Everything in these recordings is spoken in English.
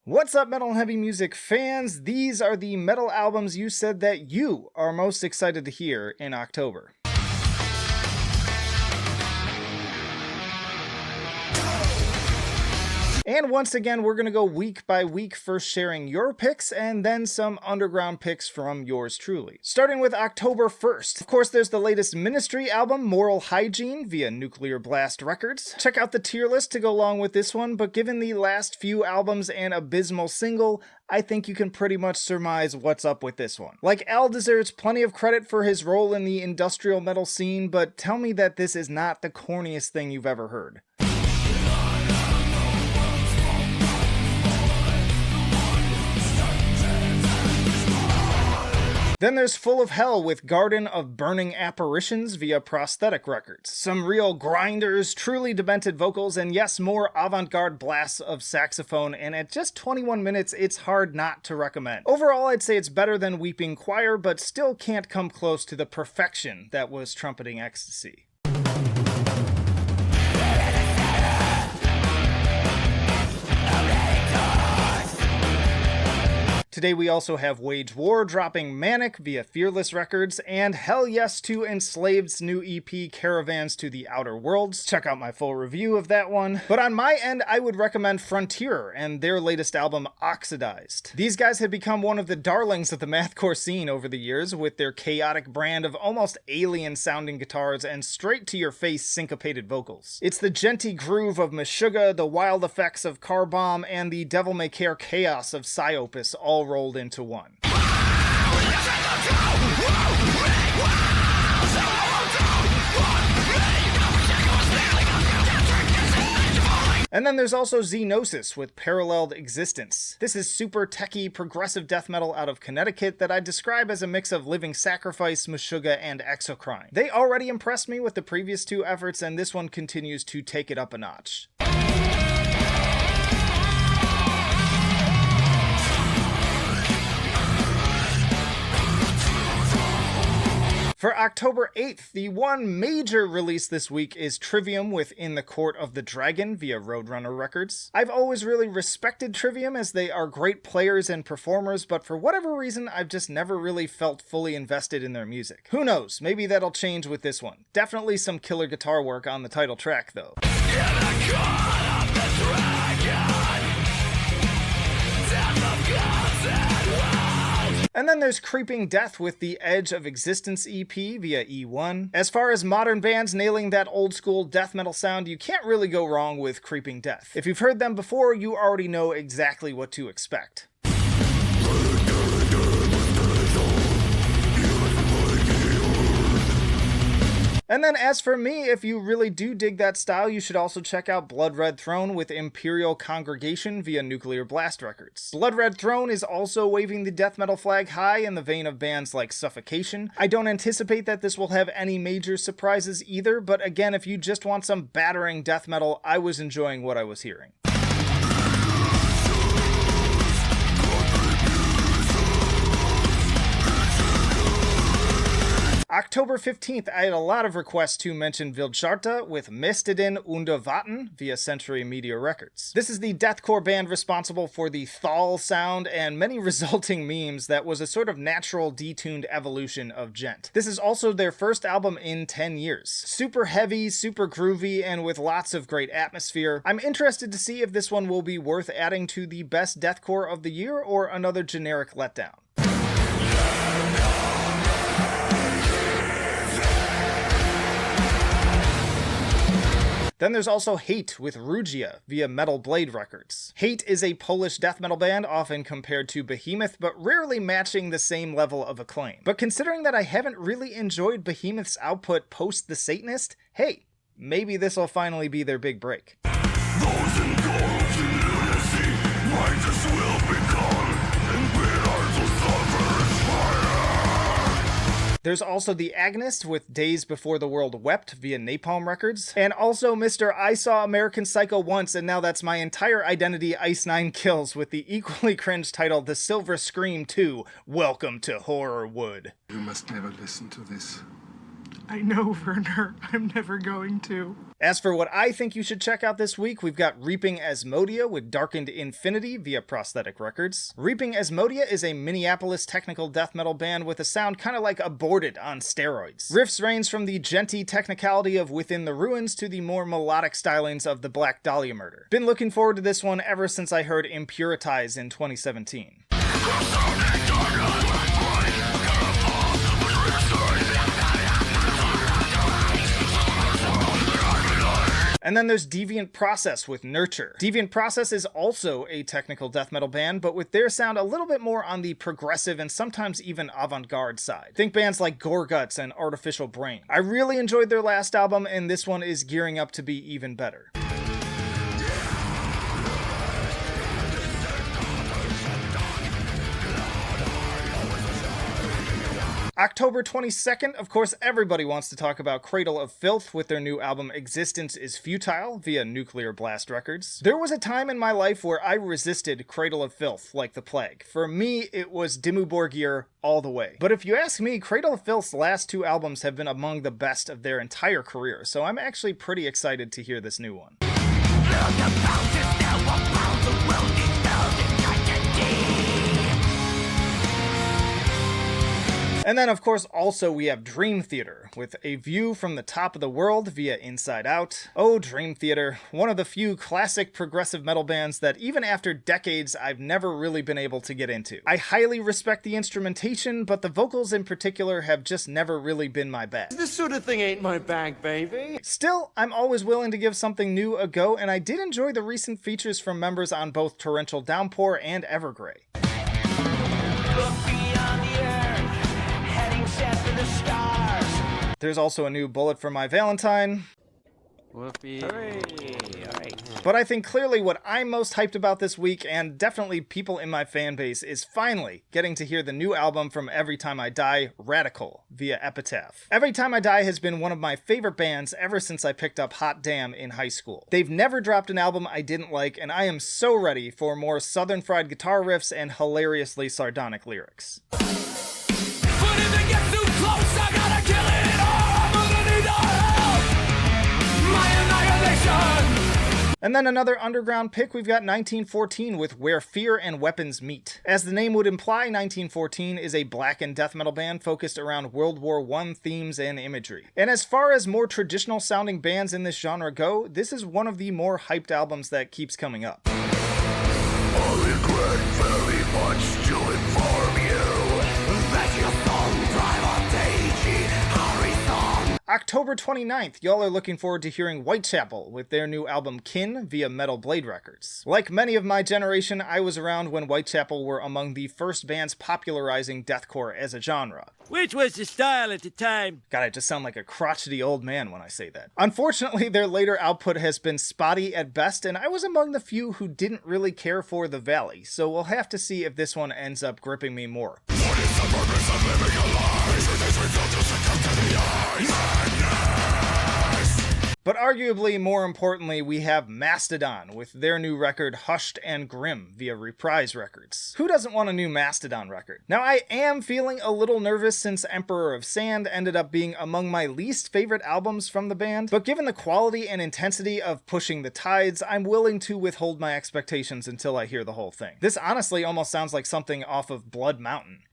What's up, metal and heavy music fans? These are the metal albums you said that you are most excited to hear in October. And once again, we're going to go week by week, first sharing your picks and then some underground picks from yours truly. Starting with October 1st. Of course, there's the latest Ministry album, Moral Hygiene, via Nuclear Blast Records. Check out the tier list to go along with this one, but given the last few albums and abysmal single, I think you can pretty much surmise what's up with this one. Like, Al deserves plenty of credit for his role in the industrial metal scene, but tell me that this is not the corniest thing you've ever heard. Then there's Full of Hell with Garden of Burning Apparitions via Prosthetic Records. Some real grinders, truly demented vocals, and yes, more avant-garde blasts of saxophone, and at just 21 minutes, it's hard not to recommend. Overall, I'd say it's better than Weeping Choir, but still can't come close to the perfection that was Trumpeting Ecstasy. Today we also have Wage War dropping Manic via Fearless Records, and hell yes to Enslaved's new EP Caravans to the Outer Worlds. Check out my full review of that one. But on my end, I would recommend Frontier and their latest album Oxidized. These guys have become one of the darlings of the mathcore scene over the years with their chaotic brand of almost alien sounding guitars and straight to your face syncopated vocals. It's the genty groove of Meshuggah, the wild effects of Car Bomb, and the devil may care chaos of Psyopus all rolled into one. And then there's also Xenosis with Paralleed Existence. This is super techie, progressive death metal out of Connecticut that I describe as a mix of Living Sacrifice, Meshuggah, and Exocrine. They already impressed me with the previous two efforts, and this one continues to take it up a notch. For October 8th, the one major release this week is Trivium with In the Court of the Dragon via Roadrunner Records. I've always really respected Trivium as they are great players and performers, but for whatever reason, I've just never really felt fully invested in their music. Who knows, maybe that'll change with this one. Definitely some killer guitar work on the title track, though. And then there's Creeping Death with the Edge of Existence EP via eOne. As far as modern bands nailing that old school death metal sound, you can't really go wrong with Creeping Death. If you've heard them before, you already know exactly what to expect. And then as for me, if you really do dig that style, you should also check out Blood Red Throne with Imperial Congregation via Nuclear Blast Records. Blood Red Throne is also waving the death metal flag high in the vein of bands like Suffocation. I don't anticipate that this will have any major surprises either, but again, if you just want some battering death metal, I was enjoying what I was hearing. October 15th, I had a lot of requests to mention Vildhjarta with Masstaden under Vatten via Century Media Records. This is the deathcore band responsible for the Thal sound and many resulting memes that was a sort of natural detuned evolution of Gent. This is also their first album in 10 years. Super heavy, super groovy, and with lots of great atmosphere. I'm interested to see if this one will be worth adding to the best deathcore of the year or another generic letdown. Then there's also Hate with Rugia via Metal Blade Records. Hate is a Polish death metal band often compared to Behemoth, but rarely matching the same level of acclaim. But considering that I haven't really enjoyed Behemoth's output post The Satanist, hey, maybe this will finally be their big break. Those engulfed in lunacy, righteous will become, and bitter will suffer its fire. There's also the Agonist with Days Before the World Wept via Napalm Records, and also Mr. I Saw American Psycho Once and Now That's My Entire Identity Ice 9 Kills with the equally cringe title The Silver Scream 2, Welcome to Horrorwood. You must never listen to this. I know, Werner. I'm never going to. As for what I think you should check out this week, we've got Reaping Asmodeia with Darkened Infinity via Prosthetic Records. Reaping Asmodeia is a Minneapolis technical death metal band with a sound kind of like Aborted on steroids. Riffs range from the genty technicality of Within the Ruins to the more melodic stylings of the Black Dahlia Murder. Been looking forward to this one ever since I heard Impuritize in 2017. And then there's Deviant Process with Nurture. Deviant Process is also a technical death metal band, but with their sound a little bit more on the progressive and sometimes even avant-garde side. Think bands like Goreguts and Artificial Brain. I really enjoyed their last album, and this one is gearing up to be even better. October 22nd, of course, everybody wants to talk about Cradle of Filth with their new album Existence is Futile via Nuclear Blast Records. There was a time in my life where I resisted Cradle of Filth like the plague. For me, it was Dimmu Borgir all the way. But if you ask me, Cradle of Filth's last two albums have been among the best of their entire career, so I'm actually pretty excited to hear this new one. And then, of course, also we have Dream Theater, with A View from the Top of the World via Inside Out. Oh, Dream Theater, one of the few classic progressive metal bands that even after decades I've never really been able to get into. I highly respect the instrumentation, but the vocals in particular have just never really been my bag. This sort of thing ain't my bag, baby. Still, I'm always willing to give something new a go, and I did enjoy the recent features from members on both Torrential Downpour and Evergrey. There's also a new Bullet for My Valentine. Whoopee. Hooray. All right. But I think clearly what I'm most hyped about this week, and definitely people in my fan base, is finally getting to hear the new album from Every Time I Die, Radical, via Epitaph. Every Time I Die has been one of my favorite bands ever since I picked up Hot Damn in high school. They've never dropped an album I didn't like, and I am so ready for more southern fried guitar riffs and hilariously sardonic lyrics. And then another underground pick, we've got 1914 with Where Fear and Weapons Meet. As the name would imply, 1914 is a black and death metal band focused around World War I themes and imagery. And as far as more traditional sounding bands in this genre go, this is one of the more hyped albums that keeps coming up. I regret very much to inform you that your song drive on Deiji Harry. October 29th, y'all are looking forward to hearing Whitechapel with their new album Kin via Metal Blade Records. Like many of my generation, I was around when Whitechapel were among the first bands popularizing deathcore as a genre. Which was the style at the time. God, I just sound like a crotchety old man when I say that. Unfortunately, their later output has been spotty at best, and I was among the few who didn't really care for The Valley, so we'll have to see if this one ends up gripping me more. What is the purpose of living a lie? Should this reveal to succumb to the eyes? But arguably more importantly, we have Mastodon with their new record Hushed and Grim via Reprise Records. Who doesn't want a new Mastodon record? Now I am feeling a little nervous since Emperor of Sand ended up being among my least favorite albums from the band, but given the quality and intensity of Pushing the Tides, I'm willing to withhold my expectations until I hear the whole thing. This honestly almost sounds like something off of Blood Mountain.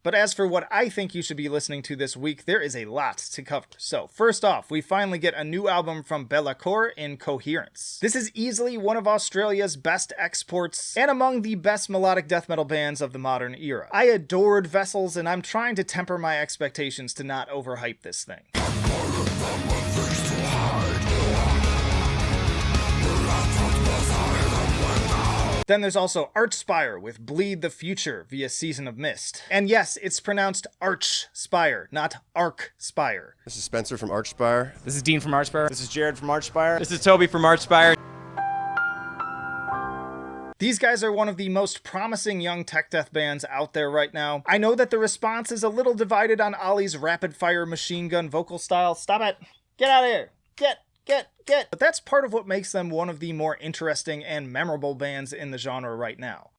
But as for what I think you should be listening to this week, there is a lot to cover. So first off, we finally get a new album from Bellacore in Coherence. This is easily one of Australia's best exports and among the best melodic death metal bands of the modern era. I adored Vessels, and I'm trying to temper my expectations to not overhype this thing. Then there's also Archspire with Bleed the Future via Season of Mist. And yes, it's pronounced Archspire, not Archspire. This is Spencer from Archspire. This is Dean from Archspire. This is Jared from Archspire. This is Toby from Archspire. These guys are one of the most promising young tech death bands out there right now. I know that the response is a little divided on Ollie's rapid-fire machine gun vocal style. Stop it! Get out of here! Get. But that's part of what makes them one of the more interesting and memorable bands in the genre right now.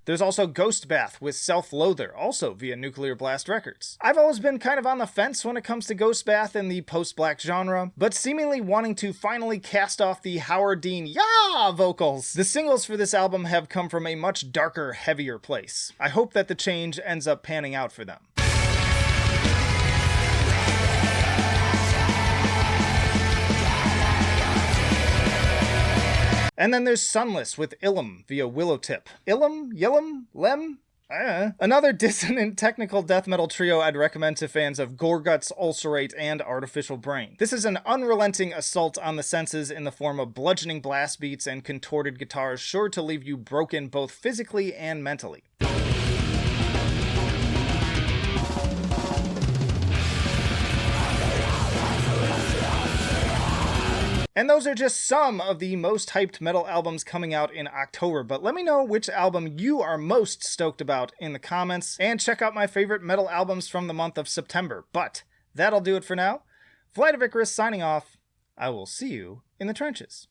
There's also Ghostbath with Self-Loather, also via Nuclear Blast Records. I've always been kind of on the fence when it comes to Ghostbath in the post-black genre, but seemingly wanting to finally cast off the Howard Dean "Yah" vocals, the singles for this album have come from a much darker, heavier place. I hope that the change ends up panning out for them. And then there's Sunless with Ilum via Willowtip. Ilum? Yillum? Lem? Another dissonant technical death metal trio I'd recommend to fans of Goreguts, Ulcerate, and Artificial Brain. This is an unrelenting assault on the senses in the form of bludgeoning blast beats and contorted guitars sure to leave you broken both physically and mentally. And those are just some of the most hyped metal albums coming out in October, but let me know which album you are most stoked about in the comments, and check out my favorite metal albums from the month of September. But that'll do it for now. Flight of Icarus signing off. I will see you in the trenches.